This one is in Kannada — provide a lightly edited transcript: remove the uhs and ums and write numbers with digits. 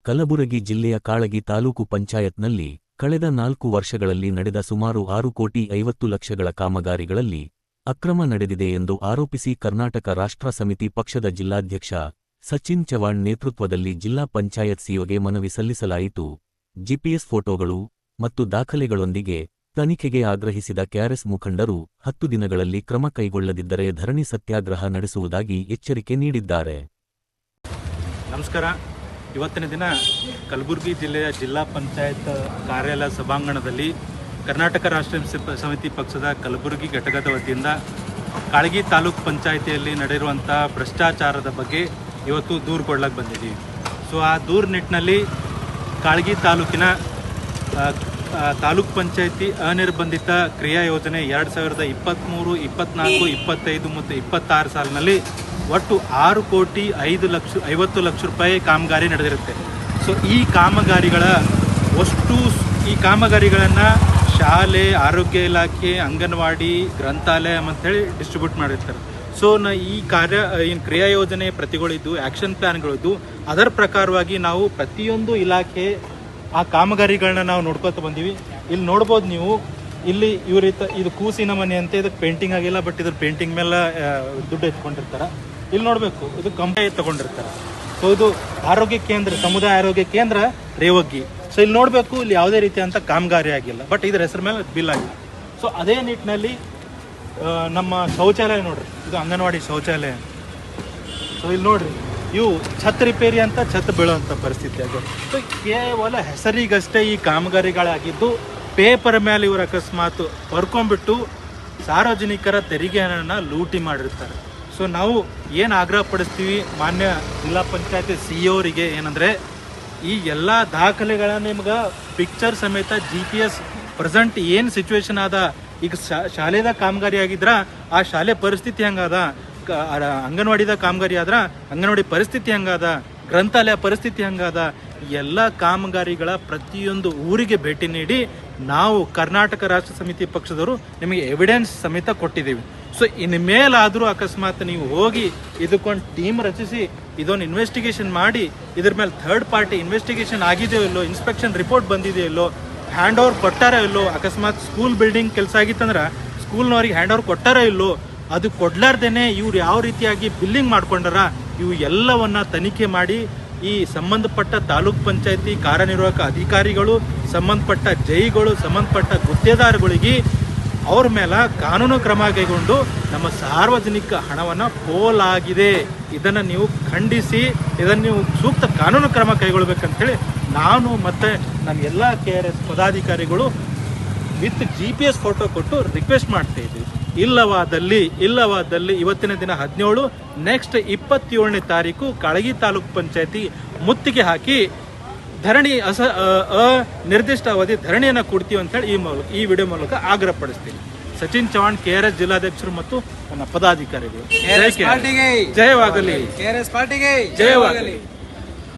ಕಲಬುರಗಿ ಜಿಲ್ಲೆಯ ಕಾಳಗಿ ತಾಲೂಕು ಪಂಚಾಯತ್ನಲ್ಲಿ ಕಳೆದ 4 ವರ್ಷಗಳಲ್ಲಿ ನಡೆದ ಸುಮಾರು 6,50,00,000ಗಳ ಕಾಮಗಾರಿಗಳಲ್ಲಿ ಅಕ್ರಮ ನಡೆದಿದೆ ಎಂದು ಆರೋಪಿಸಿ ಕರ್ನಾಟಕ ರಾಷ್ಟ್ರ ಸಮಿತಿ ಪಕ್ಷದ ಜಿಲ್ಲಾಧ್ಯಕ್ಷ ಸಚಿನ್ ಚವಾಣ್ ನೇತೃತ್ವದಲ್ಲಿ ಜಿಲ್ಲಾ ಪಂಚಾಯತ್ ಸಿಒಗೆ ಮನವಿ ಸಲ್ಲಿಸಲಾಯಿತು. ಜಿಪಿಎಸ್ ಫೋಟೋಗಳು ಮತ್ತು ದಾಖಲೆಗಳೊಂದಿಗೆ ತನಿಖೆಗೆ ಆಗ್ರಹಿಸಿದ ಕೆಆರ್ಎಸ್ ಮುಖಂಡರು 10 ದಿನಗಳಲ್ಲಿ ಕ್ರಮ ಕೈಗೊಳ್ಳದಿದ್ದರೆ ಧರಣಿ ಸತ್ಯಾಗ್ರಹ ನಡೆಸುವುದಾಗಿ ಎಚ್ಚರಿಕೆ ನೀಡಿದ್ದಾರೆ. ನಮಸ್ಕಾರ. ಇವತ್ತಿನ ದಿನ ಕಲಬುರಗಿ ಜಿಲ್ಲೆಯ ಜಿಲ್ಲಾ ಪಂಚಾಯತ್ ಕಾರ್ಯಾಲಯ ಸಭಾಂಗಣದಲ್ಲಿ ಕರ್ನಾಟಕ ರಾಷ್ಟ್ರ ಸಮಿತಿ ಪಕ್ಷದ ಕಲಬುರಗಿ ಘಟಕದ ವತಿಯಿಂದ ಕಾಳಗಿ ತಾಲೂಕು ಪಂಚಾಯಿತಿಯಲ್ಲಿ ನಡೆದಿರುವಂಥ ಭ್ರಷ್ಟಾಚಾರದ ಬಗ್ಗೆ ಇವತ್ತು ದೂರು ಕೊಡ್ಲಿಕ್ಕೆ ಬಂದಿದ್ದೀವಿ. ಸೊ ಆ ದೂರು ನಿಟ್ಟಿನಲ್ಲಿ ಕಾಳಗಿ ತಾಲೂಕಿನ ತಾಲೂಕು ಪಂಚಾಯಿತಿ ಅನಿರ್ಬಂಧಿತ ಕ್ರಿಯಾ ಯೋಜನೆ 2023, 24, 25 ಮತ್ತು 26 ಸಾಲಿನಲ್ಲಿ ಒಟ್ಟು 6,50,00,000 ರೂಪಾಯಿ ಕಾಮಗಾರಿ ನಡೆದಿರುತ್ತೆ. ಸೊ ಈ ಕಾಮಗಾರಿಗಳನ್ನು ಶಾಲೆ, ಆರೋಗ್ಯ ಇಲಾಖೆ, ಅಂಗನವಾಡಿ, ಗ್ರಂಥಾಲಯ ಅಂತೇಳಿ ಡಿಸ್ಟ್ರಿಬ್ಯೂಟ್ ಮಾಡಿರ್ತಾರೆ. ಸೊ ಈ ಕ್ರಿಯಾ ಯೋಜನೆ ಪ್ರತಿಗಳಿದ್ದು, ಆ್ಯಕ್ಷನ್ ಪ್ಲ್ಯಾನ್ಗಳಿದ್ದು, ಅದರ ಪ್ರಕಾರವಾಗಿ ನಾವು ಪ್ರತಿಯೊಂದು ಇಲಾಖೆ ಆ ಕಾಮಗಾರಿಗಳನ್ನ ನಾವು ನೋಡ್ಕೊತ ಬಂದೀವಿ. ಇಲ್ಲಿ ನೋಡ್ಬೋದು ನೀವು, ಇಲ್ಲಿ ಇದು ಕೂಸಿನ ಮನೆ ಅಂತ, ಇದಕ್ಕೆ ಪೇಂಟಿಂಗ್ ಆಗಿಲ್ಲ, ಬಟ್ ಇದ್ರ ಪೇಂಟಿಂಗ್ ಮೇಲೆ ದುಡ್ಡು ಎತ್ಕೊಂಡಿರ್ತಾರೆ. ಇಲ್ಲಿ ನೋಡಬೇಕು, ಇದು ಕಂಪನಿ ತಗೊಂಡಿರ್ತಾರೆ. ಸೊ ಇದು ಆರೋಗ್ಯ ಕೇಂದ್ರ, ಸಮುದಾಯ ಆರೋಗ್ಯ ಕೇಂದ್ರ ರೇವಗ್ಗಿ. ಸೊ ಇಲ್ಲಿ ನೋಡಬೇಕು, ಇಲ್ಲಿ ಯಾವುದೇ ರೀತಿಯಂಥ ಕಾಮಗಾರಿ ಆಗಿಲ್ಲ, ಬಟ್ ಇದ್ರ ಹೆಸರು ಮೇಲೆ ಬಿಲ್ ಆಗಿಲ್ಲ. ಸೊ ಅದೇ ನಿಟ್ಟಿನಲ್ಲಿ ನಮ್ಮ ಶೌಚಾಲಯ ನೋಡ್ರಿ, ಇದು ಅಂಗನವಾಡಿ ಶೌಚಾಲಯ. ಸೊ ಇಲ್ಲಿ ನೋಡ್ರಿ, ಇವು ಛತ್ ರಿಪೇರಿ ಅಂತ ಛತ್ ಬೀಳುವಂಥ ಪರಿಸ್ಥಿತಿ ಆಗಿದೆ. ಸೊ ಕೇವಲ ಹೆಸರಿಗಷ್ಟೇ ಈ ಕಾಮಗಾರಿಗಳಾಗಿದ್ದು, ಪೇಪರ್ ಮೇಲೆ ಇವರು ಅಕಸ್ಮಾತ್ ಬರ್ಕೊಂಡ್ಬಿಟ್ಟು ಸಾರ್ವಜನಿಕರ ತೆರಿಗೆ ಹಣನ ಲೂಟಿ ಮಾಡಿರ್ತಾರೆ. ಸೊ ನಾವು ಏನು ಆಗ್ರಹ ಪಡಿಸ್ತೀವಿ ಮಾನ್ಯ ಜಿಲ್ಲಾ ಪಂಚಾಯತಿ ಸಿಇಒರಿಗೆ ಏನಂದರೆ, ಈ ಎಲ್ಲ ದಾಖಲೆಗಳನ್ನ ನಿಮ್ಗೆ ಪಿಕ್ಚರ್ ಸಮೇತ GPS ಪ್ರೆಸೆಂಟ್ ಏನು ಸಿಚುವೇಶನ್ ಅದ, ಈಗ ಶಾಲೆದ ಕಾಮಗಾರಿ ಆಗಿದ್ರ ಆ ಶಾಲೆ ಪರಿಸ್ಥಿತಿ ಹೆಂಗದ, ಅಂಗನವಾಡಿದ ಕಾಮಗಾರಿ ಆದ್ರೆ ಅಂಗನವಾಡಿ ಪರಿಸ್ಥಿತಿ ಹೆಂಗದ, ಗ್ರಂಥಾಲಯ ಪರಿಸ್ಥಿತಿ ಹೆಂಗದ, ಎಲ್ಲ ಕಾಮಗಾರಿಗಳ ಪ್ರತಿಯೊಂದು ಊರಿಗೆ ಭೇಟಿ ನೀಡಿ ನಾವು ಕರ್ನಾಟಕ ರಾಷ್ಟ್ರ ಸಮಿತಿ ಪಕ್ಷದವರು ನಿಮಗೆ ಎವಿಡೆನ್ಸ್ ಸಮೇತ ಕೊಟ್ಟಿದ್ದೀವಿ. ಸೊ ಇನ್ನು ಮೇಲಾದರೂ ಅಕಸ್ಮಾತ್ ನೀವು ಹೋಗಿ ಇದಕ್ಕೊಂದು ಟೀಮ್ ರಚಿಸಿ ಇದೊಂದು ಇನ್ವೆಸ್ಟಿಗೇಷನ್ ಮಾಡಿ ಇದ್ರ ಮೇಲೆ ಥರ್ಡ್ ಪಾರ್ಟಿ ಇನ್ವೆಸ್ಟಿಗೇಷನ್ ಆಗಿದೆಯೋ ಇಲ್ಲೋ, ಇನ್ಸ್ಪೆಕ್ಷನ್ ರಿಪೋರ್ಟ್ ಬಂದಿದೆಯೋ ಇಲ್ಲೋ, ಹ್ಯಾಂಡ್ ಓವರ್ ಕೊಟ್ಟಾರೋ ಇಲ್ಲೋ, ಅಕಸ್ಮಾತ್ ಸ್ಕೂಲ್ ಬಿಲ್ಡಿಂಗ್ ಕೆಲಸ ಆಗಿತ್ತಂದ್ರೆ ಸ್ಕೂಲ್ನವ್ರಿಗೆ ಹ್ಯಾಂಡ್ ಓವರ್ ಕೊಟ್ಟಾರೋ ಇಲ್ಲೋ, ಅದು ಕೊಡ್ಲಾರ್ದೇನೆ ಇವ್ರು ಯಾವ ರೀತಿಯಾಗಿ ಬಿಲ್ಲಿಂಗ್ ಮಾಡ್ಕೊಂಡಾರ, ಇವು ಎಲ್ಲವನ್ನ ತನಿಖೆ ಮಾಡಿ ಈ ಸಂಬಂಧಪಟ್ಟ ತಾಲೂಕ್ ಪಂಚಾಯತಿ ಕಾರ್ಯನಿರ್ವಾಹಕ ಅಧಿಕಾರಿಗಳು, ಸಂಬಂಧಪಟ್ಟ ಜೈಗಳು, ಸಂಬಂಧಪಟ್ಟ ಗುತ್ತೇದಾರಗಳಿಗೆ ಅವ್ರ ಮೇಲೆ ಕಾನೂನು ಕ್ರಮ ಕೈಗೊಂಡು ನಮ್ಮ ಸಾರ್ವಜನಿಕ ಹಣವನ್ನು ಪೋಲಾಗಿದೆ, ಇದನ್ನು ನೀವು ಖಂಡಿಸಿ ಇದನ್ನು ನೀವು ಸೂಕ್ತ ಕಾನೂನು ಕ್ರಮ ಕೈಗೊಳ್ಬೇಕಂತೇಳಿ ನಾನು ಮತ್ತು ನಮ್ಮ ಎಲ್ಲ KRS ಪದಾಧಿಕಾರಿಗಳು ವಿತ್ GPS ಫೋಟೋ ಕೊಟ್ಟು ರಿಕ್ವೆಸ್ಟ್ ಮಾಡ್ತಾ ಇದ್ದೀವಿ. ಇಲ್ಲವಾದಲ್ಲಿ ಇವತ್ತಿನ ದಿನ 17, ನೆಕ್ಸ್ಟ್ 27ನೇ ತಾರೀಕು ಕಾಳಗಿ ತಾಲೂಕು ಪಂಚಾಯತಿ ಮುತ್ತಿಗೆ ಹಾಕಿ ಧರಣಿ ನಿರ್ದಿಷ್ಟ ಅವಧಿ ಧರಣಿಯನ್ನು ಕೊಡ್ತೀವಿ ಅಂತೇಳಿ ಈ ವಿಡಿಯೋ ಮೂಲಕ ಆಗ್ರಹ ಪಡಿಸ್ತೀನಿ. ಸಚಿನ್ ಚವಾಣ್, KRS ಜಿಲ್ಲಾಧ್ಯಕ್ಷರು ಮತ್ತು ನನ್ನ ಪದಾಧಿಕಾರಿಗಳು. ಜಯವಾಗಲಿ.